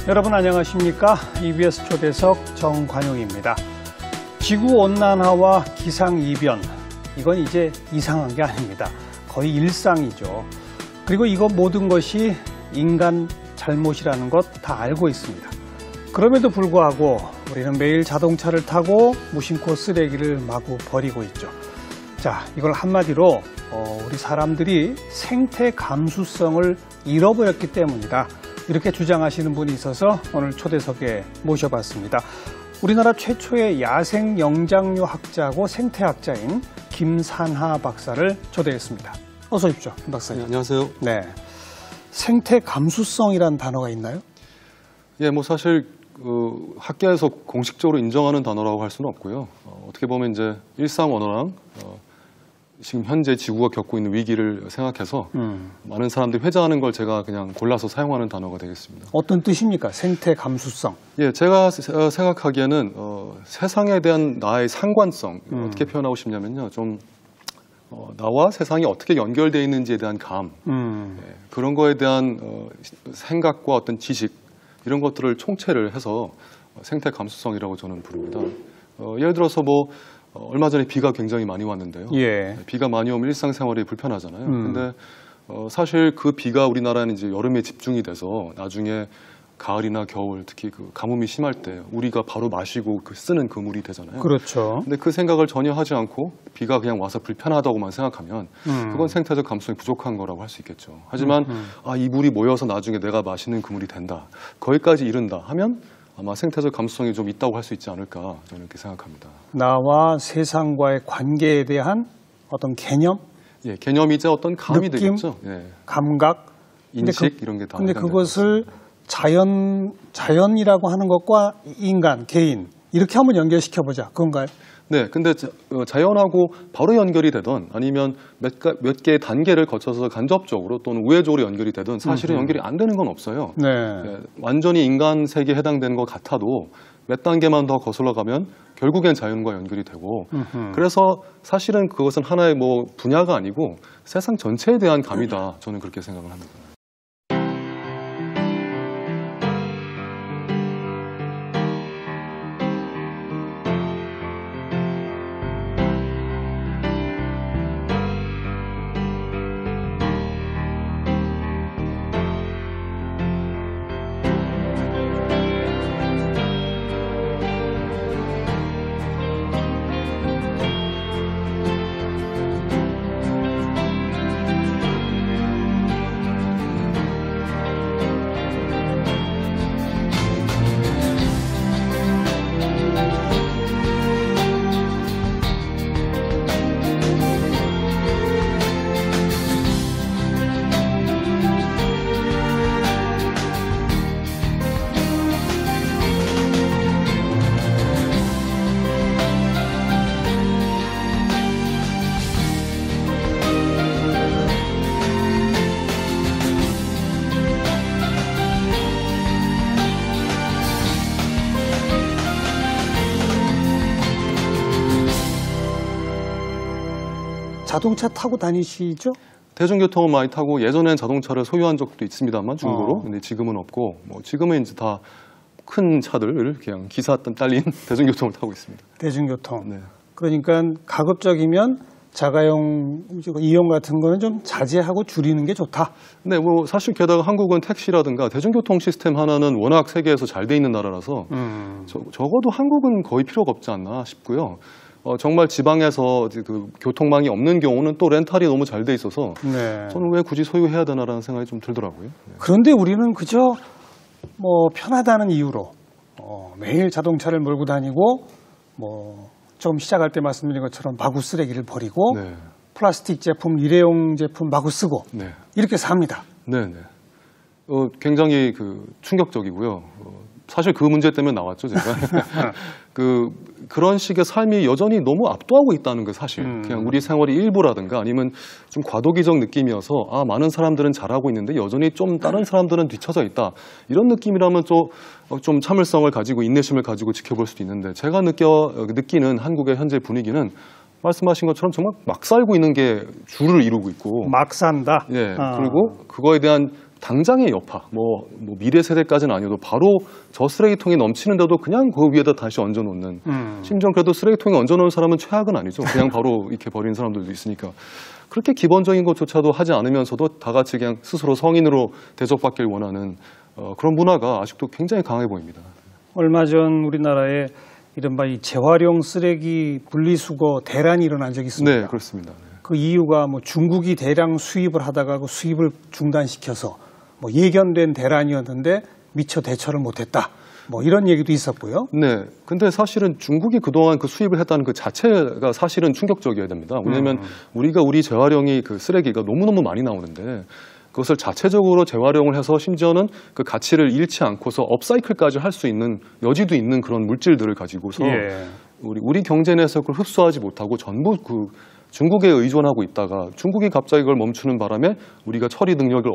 여러분 안녕하십니까? EBS 초대석 정관용입니다. 지구온난화와 기상이변, 이건 이제 이상한 게 아닙니다. 거의 일상이죠. 그리고 이것 모든 것이 인간 잘못이라는 것 다 알고 있습니다. 그럼에도 불구하고 우리는 매일 자동차를 타고 무심코 쓰레기를 마구 버리고 있죠. 자, 이걸 한마디로 우리 사람들이 생태 감수성을 잃어버렸기 때문이다. 이렇게 주장하시는 분이 있어서 오늘 초대석에 모셔봤습니다. 우리나라 최초의 야생 영장류 학자고 생태학자인 김산하 박사를 초대했습니다. 어서 오십시오, 김 박사님. 네, 안녕하세요. 네, 생태 감수성이란 단어가 있나요? 예, 뭐 사실 학계에서 공식적으로 인정하는 단어라고 할 수는 없고요. 어떻게 보면 이제 일상 언어랑 지금 현재 지구가 겪고 있는 위기를 생각해서 많은 사람들이 회자하는 걸 제가 그냥 골라서 사용하는 단어가 되겠습니다. 어떤 뜻입니까? 생태 감수성. 예, 제가 생각하기에는 세상에 대한 나의 상관성, 어떻게 표현하고 싶냐면요. 좀 나와 세상이 어떻게 연결되어 있는지에 대한 감, 예, 그런 거에 대한 생각과 어떤 지식, 이런 것들을 총체를 해서 생태 감수성이라고 저는 부릅니다. 예를 들어서 뭐 얼마 전에 비가 굉장히 많이 왔는데요. 예. 비가 많이 오면 일상생활이 불편하잖아요. 근데 사실 그 비가 우리나라는 이제 여름에 집중이 돼서 나중에 가을이나 겨울, 특히 그 가뭄이 심할 때 우리가 바로 마시고 쓰는 그 물이 되잖아요. 그렇죠. 근데 그 생각을 전혀 하지 않고 비가 그냥 와서 불편하다고만 생각하면 그건 생태적 감수성이 부족한 거라고 할 수 있겠죠. 하지만 이 물이 모여서 나중에 내가 마시는 그 물이 된다, 거기까지 이른다 하면 아마 생태적 감수성이 좀 있다고 할 수 있지 않을까, 저는 이렇게 생각합니다. 나와 세상과의 관계에 대한 어떤 개념? 예, 개념이자 어떤 감이 느낌, 되겠죠. 예. 감각, 인식 이런 게 다. 근데 그것을 자연이라고 하는 것과 인간, 개인 이렇게 한번 연결시켜 보자. 그건가요? 네, 근데 자연하고 바로 연결이 되던 아니면 몇 개의 단계를 거쳐서 간접적으로 또는 우회적으로 연결이 되든 사실은 연결이 안 되는 건 없어요. 네. 예, 완전히 인간 세계에 해당되는 것 같아도 몇 단계만 더 거슬러 가면 결국엔 자연과 연결이 되고, 그래서 사실은 그것은 하나의 뭐 분야가 아니고 세상 전체에 대한 감이다, 저는 그렇게 생각을 합니다. 자동차 타고 다니시죠? 대중교통을 많이 타고 예전엔 자동차를 소유한 적도 있습니다만 중고로. 근데 지금은 없고, 뭐 지금은 이제 다 큰 차들을 그냥 기사 딸린 대중교통을 타고 있습니다. 대중교통. 네. 그러니까 가급적이면 자가용 이용 같은 거는 좀 자제하고 줄이는 게 좋다. 네, 뭐 사실 게다가 한국은 택시라든가 대중교통 시스템 하나는 워낙 세계에서 잘 돼 있는 나라라서 적어도 한국은 거의 필요가 없지 않나 싶고요. 정말 지방에서 그 교통망이 없는 경우는 또 렌탈이 너무 잘 돼 있어서 네. 저는 왜 굳이 소유해야 되나라는 생각이 좀 들더라고요. 네. 그런데 우리는 그저 뭐 편하다는 이유로 매일 자동차를 몰고 다니고 뭐 좀 시작할 때 말씀드린 것처럼 마구 쓰레기를 버리고 네. 플라스틱 제품, 일회용 제품 마구 쓰고 네. 이렇게 삽니다. 네, 네. 굉장히 충격적이고요. 사실 그 문제 때문에 나왔죠, 제가. 그런 식의 삶이 여전히 너무 압도하고 있다는 게 사실. 그냥 우리 생활의 일부라든가 아니면 좀 과도기적 느낌이어서 많은 사람들은 잘하고 있는데 여전히 좀 다른 사람들은 뒤처져 있다. 이런 느낌이라면 좀 참을성을 가지고 인내심을 가지고 지켜볼 수도 있는데, 제가 느끼는 한국의 현재 분위기는 말씀하신 것처럼 정말 막 살고 있는 게 주를 이루고 있고. 막 산다. 예. 그리고 그거에 대한 당장의 여파, 뭐 미래 세대까지는 아니어도 바로 저 쓰레기통이 넘치는데도 그냥 그 위에다 다시 얹어놓는. 심지어 그래도 쓰레기통에 얹어놓은 사람은 최악은 아니죠. 그냥 바로 이렇게 버리는 사람들도 있으니까. 그렇게 기본적인 것조차도 하지 않으면서도 다 같이 그냥 스스로 성인으로 대접받길 원하는 그런 문화가 아직도 굉장히 강해 보입니다. 얼마 전 우리나라에 이른바 이 재활용 쓰레기 분리수거 대란이 일어난 적이 있습니다. 네, 그렇습니다. 그 이유가 뭐 중국이 대량 수입을 하다가 그 수입을 중단시켜서 뭐 예견된 대란이었는데 미처 대처를 못했다. 뭐 이런 얘기도 있었고요. 네. 근데 사실은 중국이 그동안 그 수입을 했다는 그 자체가 사실은 충격적이어야 됩니다. 왜냐하면 우리 재활용이 그 쓰레기가 너무너무 많이 나오는데 그것을 자체적으로 재활용을 해서 심지어는 그 가치를 잃지 않고서 업사이클까지 할 수 있는 여지도 있는 그런 물질들을 가지고서 예. 우리 경제 내에서 그걸 흡수하지 못하고 전부 그 중국에 의존하고 있다가 중국이 갑자기 그걸 멈추는 바람에 우리가 처리 능력이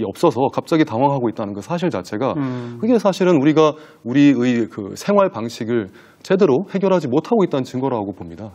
없어서 갑자기 당황하고 있다는 그 사실 자체가 그게 사실은 우리의 그 생활 방식을 제대로 해결하지 못하고 있다는 증거라고 봅니다.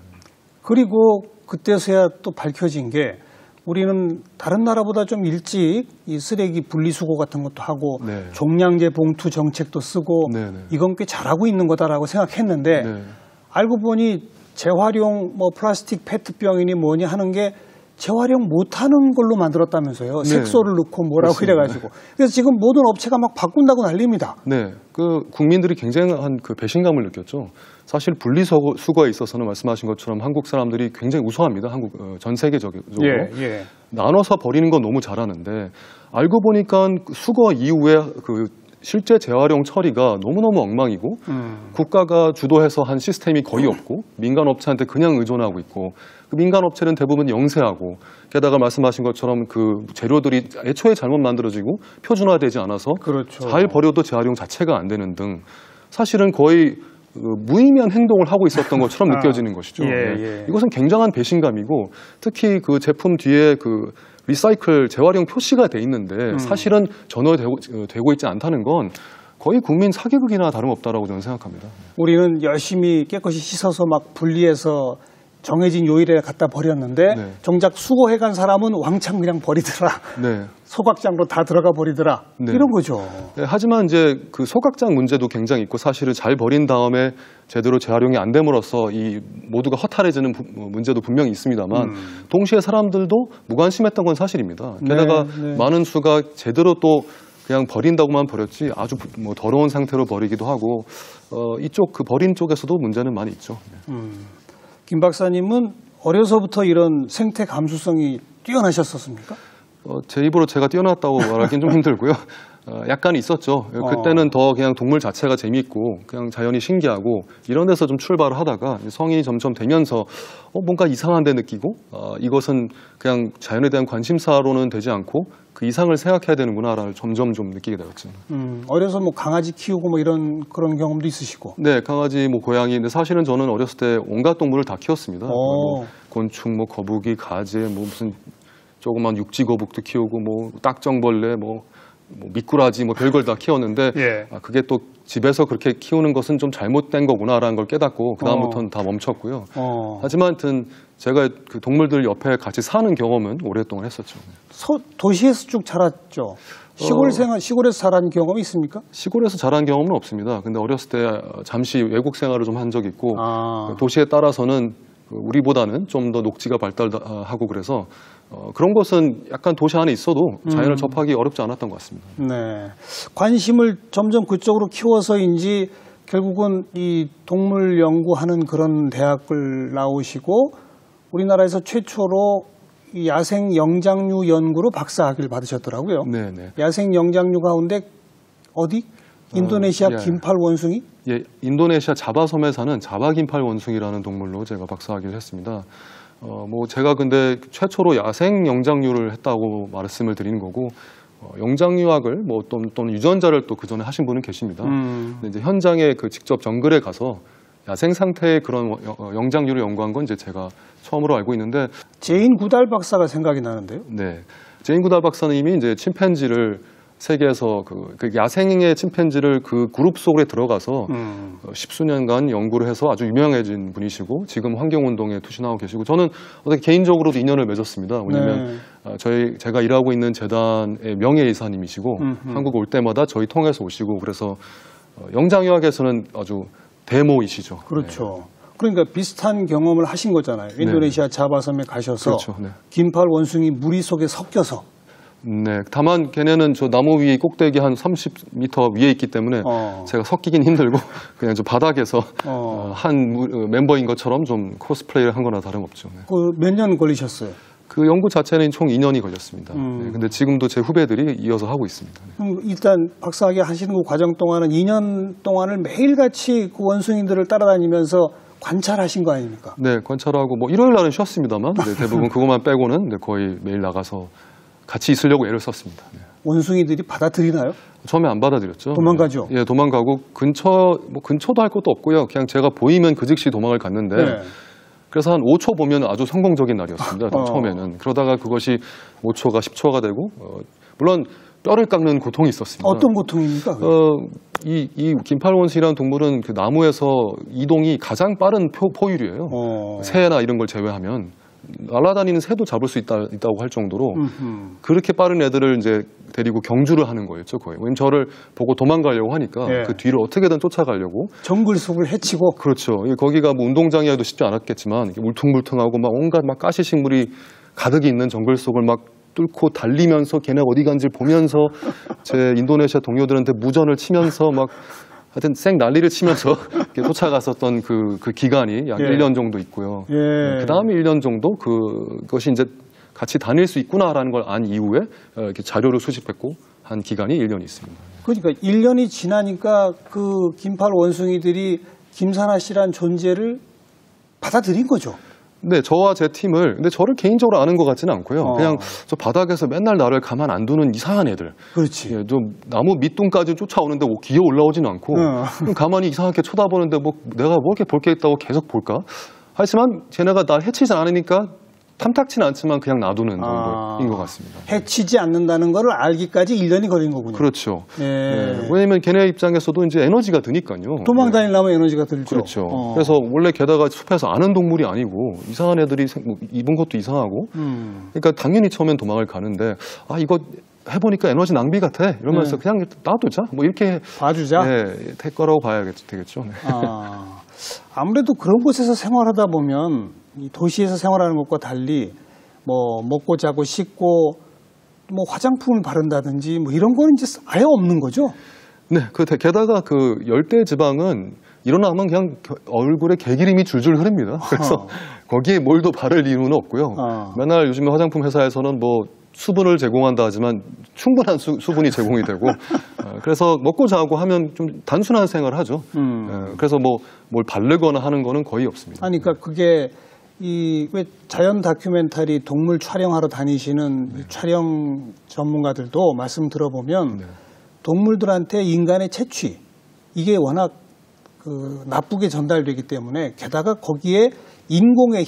그리고 그때서야 또 밝혀진 게 우리는 다른 나라보다 좀 일찍 이 쓰레기 분리수거 같은 것도 하고 네. 종량제 봉투 정책도 쓰고 네, 네. 이건 꽤 잘하고 있는 거다라고 생각했는데 네. 알고 보니 재활용 뭐 플라스틱 페트병이니 뭐니 하는 게 재활용 못하는 걸로 만들었다면서요. 네. 색소를 넣고 뭐라고 그렇습니다. 이래가지고. 그래서 지금 모든 업체가 막 바꾼다고 난립니다. 네, 그 국민들이 굉장한 그 배신감을 느꼈죠. 사실 분리수거에 있어서는 말씀하신 것처럼 한국 사람들이 굉장히 우수합니다. 전 세계적으로. 예. 나눠서 버리는 건 너무 잘하는데 알고 보니까 수거 이후에 그 실제 재활용 처리가 너무너무 엉망이고 국가가 주도해서 한 시스템이 거의 없고 민간 업체한테 그냥 의존하고 있고 그 민간 업체는 대부분 영세하고 게다가 말씀하신 것처럼 그 재료들이 애초에 잘못 만들어지고 표준화되지 않아서 그렇죠. 잘 버려도 재활용 자체가 안 되는 등 사실은 거의 무의미한 행동을 하고 있었던 것처럼 느껴지는 것이죠. 예. 이것은 굉장한 배신감이고 특히 그 제품 뒤에 그 리사이클 재활용 표시가 돼 있는데 사실은 전혀되고 있지 않다는 건 거의 국민 사기극이나 다름없다라고 저는 생각합니다. 우리는 열심히 깨끗이 씻어서 막 분리해서 정해진 요일에 갖다 버렸는데 네. 정작 수거해간 사람은 왕창 그냥 버리더라. 네. 소각장으로 다 들어가 버리더라. 네. 이런 거죠. 네, 하지만 이제 그 소각장 문제도 굉장히 있고 사실은 잘 버린 다음에 제대로 재활용이 안 됨으로써 이 모두가 허탈해지는 문제도 분명히 있습니다만 동시에 사람들도 무관심했던 건 사실입니다. 게다가 네. 많은 수가 제대로 또 그냥 버린다고만 버렸지 아주 뭐 더러운 상태로 버리기도 하고 이쪽 그 버린 쪽에서도 문제는 많이 있죠. 김 박사님은 어려서부터 이런 생태 감수성이 뛰어나셨었습니까? 제 입으로 제가 뛰어났다고 말하기는 좀 힘들고요. 약간 있었죠. 그때는 더 그냥 동물 자체가 재미있고 그냥 자연이 신기하고 이런 데서 좀 출발을 하다가 성인이 점점 되면서 뭔가 이상한 데 느끼고 이것은 그냥 자연에 대한 관심사로는 되지 않고 그 이상을 생각해야 되는구나를 점점 좀 느끼게 되었죠. 어려서 뭐 강아지 키우고 뭐 그런 경험도 있으시고. 네, 강아지, 뭐 고양이. 근데 사실은 저는 어렸을 때 온갖 동물을 다 키웠습니다. 뭐 곤충, 뭐 거북이, 가재, 뭐 무슨 조그만 육지 거북도 키우고 뭐 딱정벌레, 뭐 미꾸라지, 뭐 별걸 다 키웠는데 예. 그게 또 집에서 그렇게 키우는 것은 좀 잘못된 거구나라는 걸 깨닫고 그다음부터는 다 멈췄고요. 하지만 하여튼 제가 그 동물들 옆에 같이 사는 경험은 오랫동안 했었죠. 도시에서 쭉 자랐죠. 시골에서 자란 경험이 있습니까? 시골에서 자란 경험은 없습니다. 근데 어렸을 때 잠시 외국 생활을 좀 한 적이 있고 도시에 따라서는 우리보다는 좀 더 녹지가 발달하고 그래서 그런 것은 약간 도시 안에 있어도 자연을 접하기 어렵지 않았던 것 같습니다. 네, 관심을 점점 그쪽으로 키워서인지 결국은 이 동물 연구하는 그런 대학을 나오시고 우리나라에서 최초로 이 야생 영장류 연구로 박사학위를 받으셨더라고요. 네네. 야생 영장류 가운데 어디? 인도네시아 예. 긴팔 원숭이? 예, 인도네시아 자바섬에 사는 자바 긴팔 원숭이라는 동물로 제가 박사학위를 했습니다. 뭐 제가 근데 최초로 야생 영장류를 했다고 말씀을 드리는 거고 영장류학을 뭐 또는 유전자를 또 그 전에 하신 분은 계십니다. 근데 이제 현장에 그 직접 정글에 가서 야생 상태의 그런 영장류를 연구한 건 이제 제가 처음으로 알고 있는데 제인 구달 박사가 생각이 나는데요. 네, 제인 구달 박사님이 이제 침팬지를 세계에서 그 야생의 침팬지를 그 그룹 속에 들어가서 십수년간 연구를 해서 아주 유명해진 분이시고 지금 환경운동에 투신하고 계시고 저는 어떻게 개인적으로도 인연을 맺었습니다. 왜냐하면 제가 일하고 있는 재단의 명예이사님이시고 한국 올 때마다 저희 통해서 오시고 그래서 영장의학에서는 아주 대모이시죠. 그렇죠. 그러니까 비슷한 경험을 하신 거잖아요. 인도네시아 자바섬에 가셔서 그렇죠. 긴팔 원숭이 무리 속에 섞여서. 네. 다만 걔네는 저 나무 위에 꼭대기 한 30m 위에 있기 때문에 제가 섞이긴 힘들고 그냥 저 바닥에서 한 멤버인 것처럼 좀 코스프레이를 한 거나 다름없죠. 네. 몇 년 걸리셨어요? 그 연구 자체는 총 2년이 걸렸습니다. 네. 근데 지금도 제 후배들이 이어서 하고 있습니다. 네. 그럼 일단 박사학위 하시는 그 과정 동안은 2년 동안을 매일같이 그 원숭이들을 따라다니면서 관찰하신 거 아닙니까? 네, 관찰하고 뭐 일요일 날은 쉬었습니다만 네, 대부분 그것만 빼고는 네, 거의 매일 나가서 같이 있으려고 애를 썼습니다. 네. 원숭이들이 받아들이나요? 처음에 안 받아들였죠. 도망가죠? 예, 도망가고 근처도 할 것도 없고요. 그냥 제가 보이면 그 즉시 도망을 갔는데 그래서 한 5초 보면 아주 성공적인 날이었습니다. 처음에는. 그러다가 그것이 5초가 10초가 되고 물론 뼈를 깎는 고통이 있었습니다. 어떤 고통입니까? 이 긴팔 원숭이라는 동물은 그 나무에서 이동이 가장 빠른 포유류예요. 새나 이런 걸 제외하면 날아다니는 새도 잡을 수 있다고 할 정도로 그렇게 빠른 애들을 이제 데리고 경주를 하는 거였죠, 거의. 왜냐면 저를 보고 도망가려고 하니까 그 뒤를 어떻게든 쫓아가려고. 정글 속을 헤치고. 그렇죠. 거기가 뭐 운동장이라도 쉽지 않았겠지만 울퉁불퉁하고 막 온갖 막 가시식물이 가득이 있는 정글 속을 막 뚫고 달리면서 걔네 어디 간지 보면서 제 인도네시아 동료들한테 무전을 치면서 막 하여튼 쌩 난리를 치면서 쫓아갔었던 그 기간이 약 1년 정도 있고요. 그 다음에 1년 정도 그것이 이제 같이 다닐 수 있구나라는 걸 안 이후에 이렇게 자료를 수집했고 한 기간이 1년이 있습니다. 그러니까 1년이 지나니까 그 긴팔 원숭이들이 김사나 씨란 존재를 받아들인 거죠. 네, 저와 제 팀을, 근데 저를 개인적으로 아는 것 같지는 않고요. 그냥 저 바닥에서 맨날 나를 가만 안 두는 이상한 애들. 그렇지. 예, 좀 나무 밑둥까지 쫓아오는데 뭐 기어 올라오지는 않고, 그냥 가만히 이상하게 쳐다보는데 뭐 내가 뭐 이렇게 볼 게 있다고 계속 볼까? 하지만 쟤네가 날 해치지 않으니까 탐탁치는 않지만 그냥 놔두는 정도인 것 같습니다. 해치지 않는다는 걸 알기까지 1년이 걸린 거군요. 그렇죠. 네, 왜냐면 걔네 입장에서도 이제 에너지가 드니까요. 도망다니려면 에너지가 들죠. 그렇죠. 그래서 원래 게다가 숲에서 아는 동물이 아니고 이상한 애들이 입은 것도 이상하고 그러니까 당연히 처음엔 도망을 가는데 이거 해보니까 에너지 낭비 같아 이러면서 그냥 놔두자 뭐 이렇게 봐주자. 네, 될 거라고 봐야 되겠죠. 네. 아무래도 그런 곳에서 생활하다 보면 이 도시에서 생활하는 것과 달리 뭐 먹고 자고 씻고 뭐 화장품을 바른다든지 뭐 이런 거는 이제 아예 없는 거죠. 네, 게다가 그 열대 지방은 일어나면 그냥 얼굴에 개기름이 줄줄 흐릅니다. 그래서 거기에 뭘 더 바를 이유는 없고요. 맨날 요즘에 화장품 회사에서는 뭐 수분을 제공한다 하지만 충분한 수분이 제공이 되고 그래서 먹고 자고 하면 좀 단순한 생활을 하죠. 그래서 뭘 바르거나 하는 거는 거의 없습니다. 아니, 그러니까 그게 왜 자연 다큐멘터리 동물 촬영하러 다니시는 촬영 전문가들도 말씀 들어보면 동물들한테 인간의 채취 이게 워낙 나쁘게 전달되기 때문에 게다가 거기에 인공의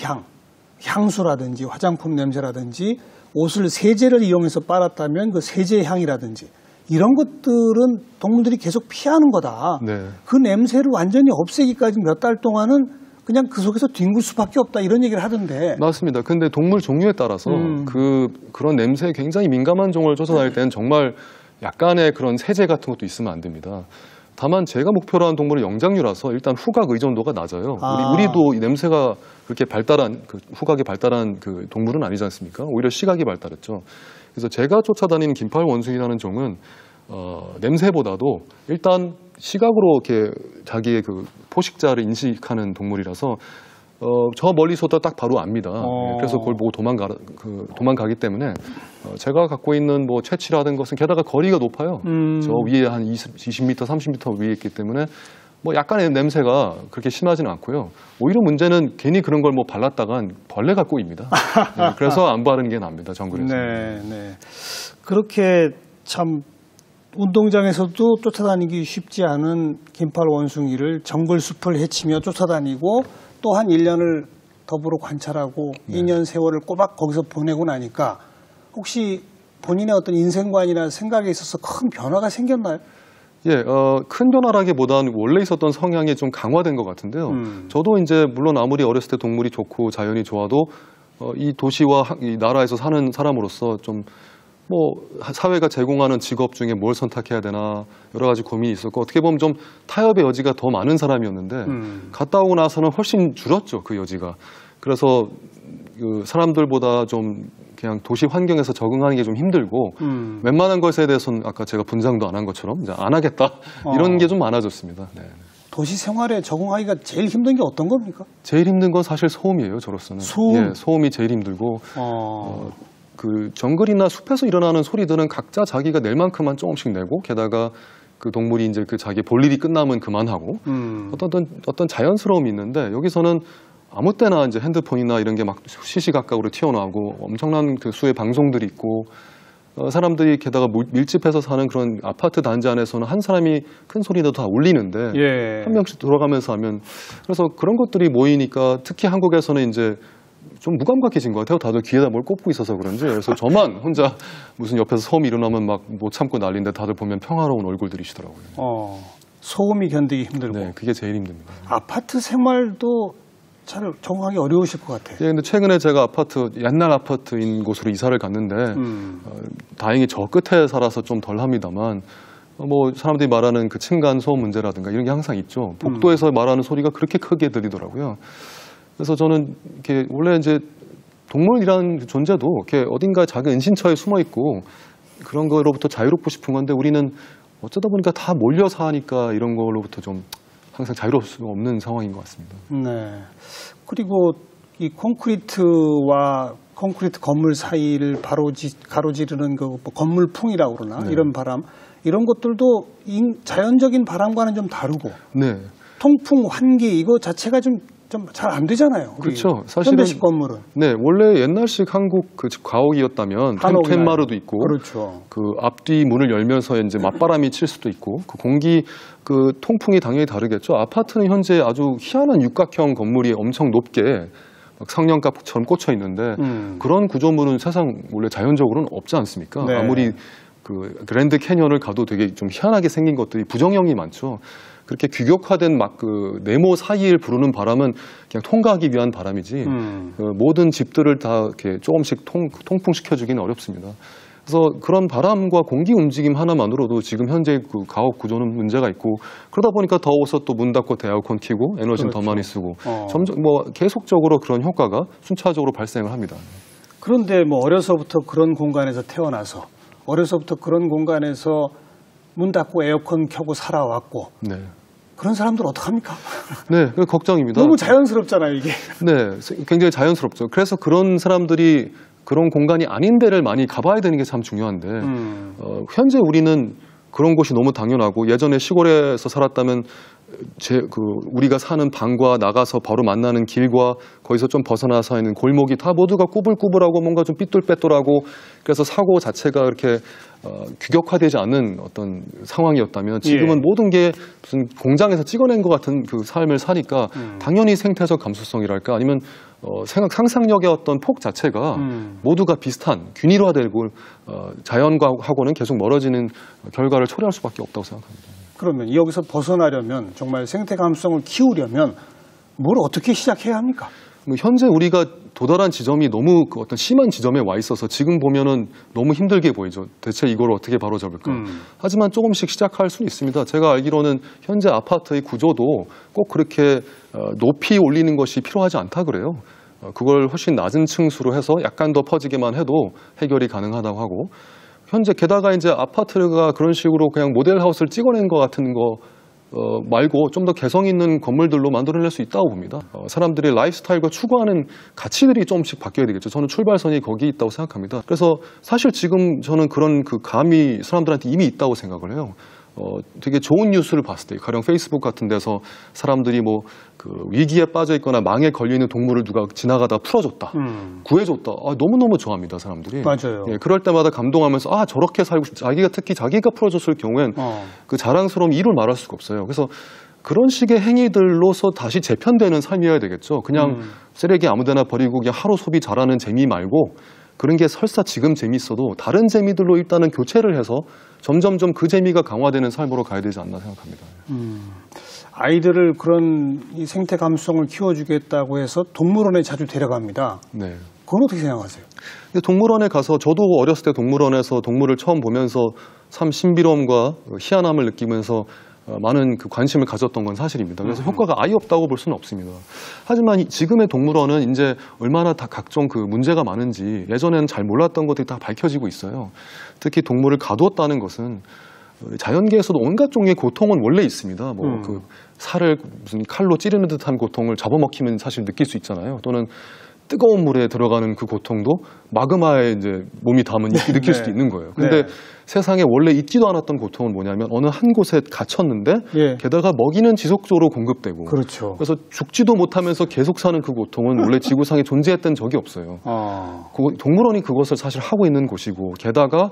향수라든지 화장품 냄새라든지 옷을 세제를 이용해서 빨았다면 그 세제 향이라든지 이런 것들은 동물들이 계속 피하는 거다. 그 냄새를 완전히 없애기까지 몇 달 동안은 그냥 그 속에서 뒹굴 수밖에 없다 이런 얘기를 하던데. 맞습니다. 근데 동물 종류에 따라서 그런 냄새에 굉장히 민감한 종을 쫓아다닐 때는 정말 약간의 그런 세제 같은 것도 있으면 안 됩니다. 다만 제가 목표로 한 동물은 영장류라서 일단 후각 의존도가 낮아요. 우리도 이 냄새가 그렇게 후각이 발달한 그 동물은 아니지 않습니까? 오히려 시각이 발달했죠. 그래서 제가 쫓아다니는 긴팔 원숭이라는 종은 냄새보다도 일단 시각으로 이렇게 자기의 그 포식자를 인식하는 동물이라서 저 멀리서도 딱 바로 압니다. 그래서 그걸 보고 도망가기 때문에 제가 갖고 있는 뭐 채취라든 것은 게다가 거리가 높아요. 저 위에 한 20m, 30m 위에 있기 때문에 뭐 약간의 냄새가 그렇게 심하지는 않고요. 오히려 문제는 괜히 그런 걸 뭐 발랐다간 벌레가 꼬입니다. 그래서 안 바르는 게 납니다. 정글에서. 네. 그렇게 참 운동장에서도 쫓아다니기 쉽지 않은 긴팔 원숭이를 정글 숲을 헤치며 쫓아다니고 또 한 1년을 더불어 관찰하고 2년 세월을 꼬박 거기서 보내고 나니까 혹시 본인의 어떤 인생관이나 생각에 있어서 큰 변화가 생겼나요? 예, 큰 변화라기보다는 원래 있었던 성향이 좀 강화된 것 같은데요. 저도 이제 물론 아무리 어렸을 때 동물이 좋고 자연이 좋아도 이 도시와 이 나라에서 사는 사람으로서 좀 뭐 사회가 제공하는 직업 중에 뭘 선택해야 되나 여러 가지 고민이 있었고 어떻게 보면 좀 타협의 여지가 더 많은 사람이었는데 갔다 오고 나서는 훨씬 줄었죠, 그 여지가. 그래서 그 사람들보다 좀 그냥 도시 환경에서 적응하는 게 좀 힘들고 웬만한 것에 대해서는 아까 제가 분장도 안 한 것처럼 이제 안 하겠다 이런 게 좀 많아졌습니다. 네. 도시 생활에 적응하기가 제일 힘든 게 어떤 겁니까? 제일 힘든 건 사실 소음이에요, 저로서는. 소음? 예, 소음이 제일 힘들고 그 정글이나 숲에서 일어나는 소리들은 각자 자기가 낼 만큼만 조금씩 내고 게다가 그 동물이 이제 그 자기 볼 일이 끝나면 그만하고 어떤 자연스러움이 있는데 여기서는 아무 때나 이제 핸드폰이나 이런 게 막 시시각각으로 튀어나오고 엄청난 그 수의 방송들이 있고 사람들이 게다가 밀집해서 사는 그런 아파트 단지 안에서는 한 사람이 큰 소리도 다 울리는데 예. 한 명씩 돌아가면서 하면 그래서 그런 것들이 모이니까 특히 한국에서는 이제 좀 무감각해진 것 같아요. 다들 귀에다 뭘 꽂고 있어서 그런지. 그래서 저만 혼자 무슨 옆에서 소음이 일어나면 막 못 참고 난리인데 다들 보면 평화로운 얼굴들이시더라고요. 소음이 견디기 힘들고. 네, 그게 제일 힘듭니다. 아파트 생활도 잘 적응하기 어려우실 것 같아요. 예, 근데 최근에 제가 옛날 아파트인 곳으로 이사를 갔는데 다행히 저 끝에 살아서 좀 덜합니다만 뭐 사람들이 말하는 그 층간 소음 문제라든가 이런 게 항상 있죠. 복도에서 말하는 소리가 그렇게 크게 들리더라고요. 그래서 저는 이렇게 원래 이제 동물이라는 존재도 이렇게 어딘가 작은 은신처에 숨어 있고 그런 거로부터 자유롭고 싶은 건데 우리는 어쩌다 보니까 다 몰려 사니까 이런 거로부터 좀 항상 자유로울 수 없는 상황인 것 같습니다. 네. 그리고 이 콘크리트와 콘크리트 건물 사이를 가로지르는 그 건물풍이라고 그러나 네. 이런 바람 이런 것들도 자연적인 바람과는 좀 다르고 네. 통풍, 환기 이거 자체가 좀 잘 안 되잖아요. 그렇죠. 사실은 현대식 건물은. 네, 원래 옛날식 한국 그 가옥이었다면 툇마루도 있고, 그렇죠. 그 앞뒤 문을 열면서 이제 맞바람이 칠 수도 있고, 그 공기 그 통풍이 당연히 다르겠죠. 아파트는 현재 아주 희한한 육각형 건물이 엄청 높게 막 상령갑처럼 꽂혀 있는데 그런 구조물은 세상 원래 자연적으로는 없지 않습니까? 네. 아무리 그 그랜드 캐년을 가도 되게 좀 희한하게 생긴 것들이 부정형이 많죠. 그렇게 규격화된 막 그 네모 사이를 부르는 바람은 그냥 통과하기 위한 바람이지 그 모든 집들을 다 이렇게 조금씩 통풍시켜주기는 어렵습니다. 그래서 그런 바람과 공기 움직임 하나만으로도 지금 현재 그 가옥 구조는 문제가 있고 그러다 보니까 더워서 또 문 닫고 에어컨 켜고 에너지는 그렇죠. 더 많이 쓰고 점점 뭐 계속적으로 그런 효과가 순차적으로 발생을 합니다. 그런데 뭐 어려서부터 그런 공간에서 태어나서 어려서부터 그런 공간에서 문 닫고 에어컨 켜고 살아왔고 네. 그런 사람들 어떡합니까? 네, 그 걱정입니다. 너무 자연스럽잖아요, 이게. 네, 굉장히 자연스럽죠. 그래서 그런 사람들이 그런 공간이 아닌 데를 많이 가봐야 되는 게 참 중요한데 현재 우리는 그런 곳이 너무 당연하고 예전에 시골에서 살았다면 우리가 사는 방과 나가서 바로 만나는 길과 거기서 좀 벗어나서 있는 골목이 다 모두가 꾸불꾸불하고 뭔가 좀 삐뚤빼뚤하고 그래서 사고 자체가 이렇게 규격화되지 않는 어떤 상황이었다면 지금은 모든 게 무슨 공장에서 찍어낸 것 같은 그 삶을 사니까 당연히 생태적 감수성이랄까 아니면 상상력의 어떤 폭 자체가 모두가 비슷한 균일화되고 자연하고는 계속 멀어지는 결과를 초래할 수밖에 없다고 생각합니다. 그러면 여기서 벗어나려면 정말 생태 감수성을 키우려면 뭘 어떻게 시작해야 합니까? 현재 우리가 도달한 지점이 너무 그 어떤 심한 지점에 와 있어서 지금 보면은 너무 힘들게 보이죠. 대체 이걸 어떻게 바로잡을까? 하지만 조금씩 시작할 수는 있습니다. 제가 알기로는 현재 아파트의 구조도 꼭 그렇게 높이 올리는 것이 필요하지 않다 그래요. 그걸 훨씬 낮은 층수로 해서 약간 더 퍼지게만 해도 해결이 가능하다고 하고 현재 게다가 이제 아파트가 그런 식으로 그냥 모델하우스를 찍어낸 것 같은 거 말고 좀 더 개성 있는 건물들로 만들어낼 수 있다고 봅니다. 사람들이 라이프스타일과 추구하는 가치들이 조금씩 바뀌어야 되겠죠. 저는 출발선이 거기 있다고 생각합니다. 그래서 사실 지금 저는 그런 그 감이 사람들한테 이미 있다고 생각을 해요. 되게 좋은 뉴스를 봤을 때, 가령 페이스북 같은 데서 사람들이 뭐 그 위기에 빠져 있거나 망에 걸려 있는 동물을 누가 지나가다 풀어줬다, 구해줬다. 너무너무 좋아합니다, 사람들이. 맞아요. 예, 그럴 때마다 감동하면서 저렇게 살고 싶다. 특히 자기가 풀어줬을 경우엔 그 자랑스러움 이를 말할 수가 없어요. 그래서 그런 식의 행위들로서 다시 재편되는 삶이어야 되겠죠. 그냥 쓰레기 아무데나 버리고 그냥 하루 소비 잘하는 재미 말고 그런 게 설사 지금 재미있어도 다른 재미들로 일단은 교체를 해서 점점점 그 재미가 강화되는 삶으로 가야 되지 않나 생각합니다. 아이들을 그런 이 생태 감수성을 키워주겠다고 해서 동물원에 자주 데려갑니다. 네. 그건 어떻게 생각하세요? 근데 동물원에 가서 저도 어렸을 때 동물원에서 동물을 처음 보면서 참 신비로움과 희한함을 느끼면서 많은 그 관심을 가졌던 건 사실입니다. 그래서 효과가 아예 없다고 볼 수는 없습니다. 하지만 지금의 동물원은 이제 얼마나 다 각종 그 문제가 많은지 예전에는 잘 몰랐던 것들이 다 밝혀지고 있어요. 특히 동물을 가두었다는 것은 자연계에서도 온갖 종류의 고통은 원래 있습니다. 뭐 그 살을 무슨 칼로 찌르는 듯한 고통을 잡아먹히면 사실 느낄 수 있잖아요. 또는 뜨거운 물에 들어가는 그 고통도 마그마에 이제 몸이 닿으면 느낄 수도 있는 거예요. 근데 세상에 원래 있지도 않았던 고통은 뭐냐면 어느 한 곳에 갇혔는데 게다가 먹이는 지속적으로 공급되고 그렇죠. 그래서 죽지도 못하면서 계속 사는 그 고통은 원래 지구상에 존재했던 적이 없어요. 동물원이 그것을 사실 하고 있는 곳이고 게다가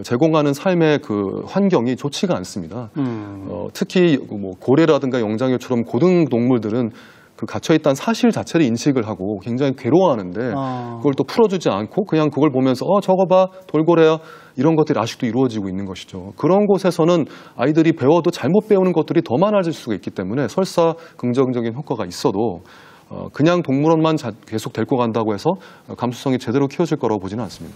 제공하는 삶의 그 환경이 좋지가 않습니다. 특히 뭐 고래라든가 영장류처럼 고등 동물들은 그 갇혀있다는 사실 자체를 인식을 하고 굉장히 괴로워하는데 그걸 또 풀어주지 않고 그냥 그걸 보면서 저거 봐 돌고래야 이런 것들이 아직도 이루어지고 있는 것이죠. 그런 곳에서는 아이들이 배워도 잘못 배우는 것들이 더 많아질 수가 있기 때문에 설사 긍정적인 효과가 있어도 그냥 동물원만 계속 데리고 간다고 해서 감수성이 제대로 키워질 거라고 보지는 않습니다.